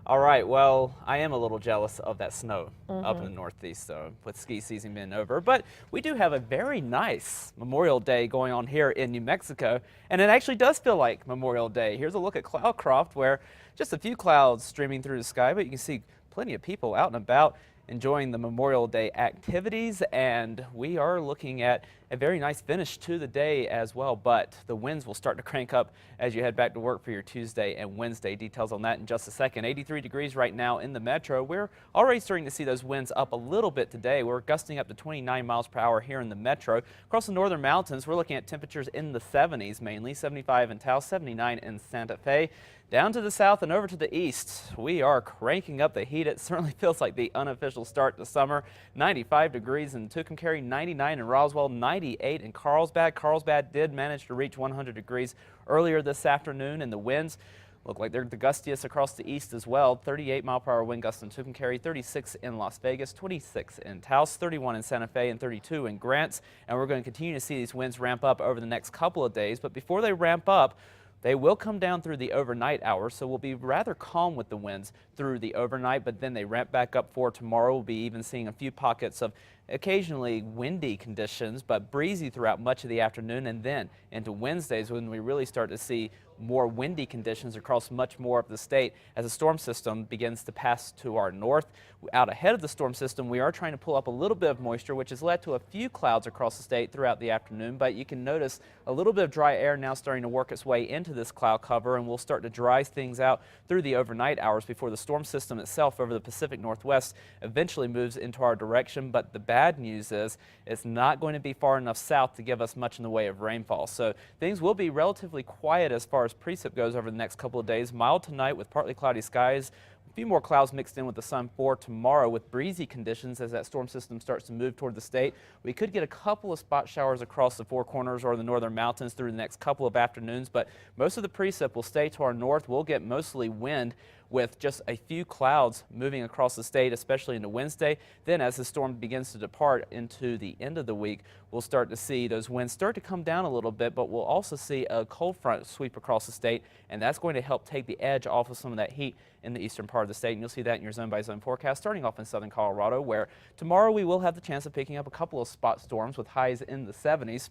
All right, well, I am a little jealous of that snow up in the Northeast, though, with ski season being over. But we do have a very nice Memorial Day going on here in New Mexico, and it actually does feel like Memorial Day. Here's a look at Cloudcroft, where just a few clouds streaming through the sky, but you can see plenty of people out and about enjoying the Memorial Day activities, and we are looking at a very nice finish to the day as well, but the winds will start to crank up as you head back to work for your Tuesday and Wednesday. Details on that in just a second. 83 degrees right now in the metro. We're already starting to see those winds up a little bit today. We're gusting up to 29 miles per hour here in the metro. Across the northern mountains, we're looking at temperatures in the 70s mainly, 75 in Taos, 79 in Santa Fe. Down to the south and over to the east, we are cranking up the heat. It certainly feels like the unofficial start to summer. 95 degrees in Tucumcari, 99 in Roswell, 98 in Carlsbad. Carlsbad did manage to reach 100 degrees earlier this afternoon, and the winds look like they're the gustiest across the east as well. 38 mile per hour wind gusts in Tucumcari, 36 in Las Vegas, 26 in Taos, 31 in Santa Fe, and 32 in Grants. And we're going to continue to see these winds ramp up over the next couple of days. But before they ramp up, they will come down through the overnight hours, so we'll be rather calm with the winds through the overnight, but then they ramp back up for tomorrow. We'll be even seeing a few pockets of occasionally windy conditions, but breezy throughout much of the afternoon, and then into Wednesdays when we really start to see more windy conditions across much more of the state as the storm system begins to pass to our north. Out ahead of the storm system, we are trying to pull up a little bit of moisture, which has led to a few clouds across the state throughout the afternoon, but you can notice a little bit of dry air now starting to work its way into this cloud cover, and we'll start to dry things out through the overnight hours before the storm system itself over the Pacific Northwest eventually moves into our direction. But the bad news is it's not going to be far enough south to give us much in the way of rainfall. So things will be relatively quiet as far as precip goes over the next couple of days. Mild tonight with partly cloudy skies. A few more clouds mixed in with the sun for tomorrow with breezy conditions as that storm system starts to move toward the state. We could get a couple of spot showers across the Four Corners or the northern mountains through the next couple of afternoons, but most of the precip will stay to our north. We'll get mostly wind with just a few clouds moving across the state, especially into Wednesday. Then as the storm begins to depart into the end of the week, we'll start to see those winds start to come down a little bit, but we'll also see a cold front sweep across the state, and that's going to help take the edge off of some of that heat in the eastern part of the state. And you'll see that in your zone by zone forecast starting off in southern Colorado, where tomorrow we will have the chance of picking up a couple of spot storms with highs in the 70s.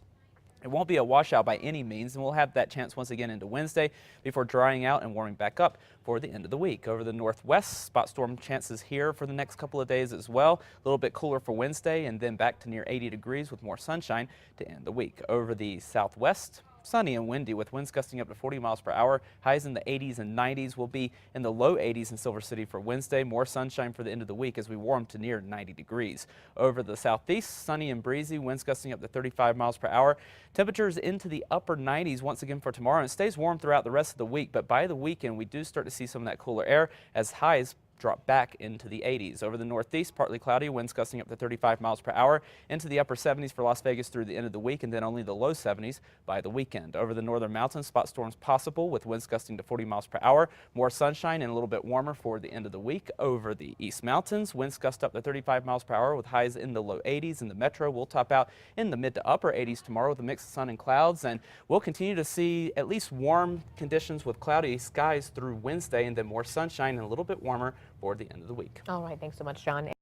It won't be a washout by any means, and we'll have that chance once again into Wednesday before drying out and warming back up for the end of the week. Over the northwest, spot storm chances here for the next couple of days as well. A little bit cooler for Wednesday, and then back to near 80 degrees with more sunshine to end the week. Over the southwest, sunny and windy with winds gusting up to 40 miles per hour. Highs in the 80s and 90s. Will be in the low 80s in Silver City for Wednesday. More sunshine for the end of the week as we warm to near 90 degrees. Over the southeast, sunny and breezy. Winds gusting up to 35 miles per hour. Temperatures into the upper 90s once again for tomorrow. And it stays warm throughout the rest of the week, but by the weekend we do start to see some of that cooler air as highs drop back into the 80s. Over the northeast, partly cloudy, winds gusting up to 35 miles per hour, into the upper 70s for Las Vegas through the end of the week, and then only the low 70s by the weekend. Over the northern mountains, spot storms possible with winds gusting to 40 miles per hour. More sunshine and a little bit warmer for the end of the week. Over the east mountains, winds gust up to 35 miles per hour with highs in the low 80s. In the metro, we'll top out in the mid to upper 80s tomorrow with a mix of sun and clouds, and we'll continue to see at least warm conditions with cloudy skies through Wednesday, and then more sunshine and a little bit warmer for the end of the week. All right, thanks so much, John.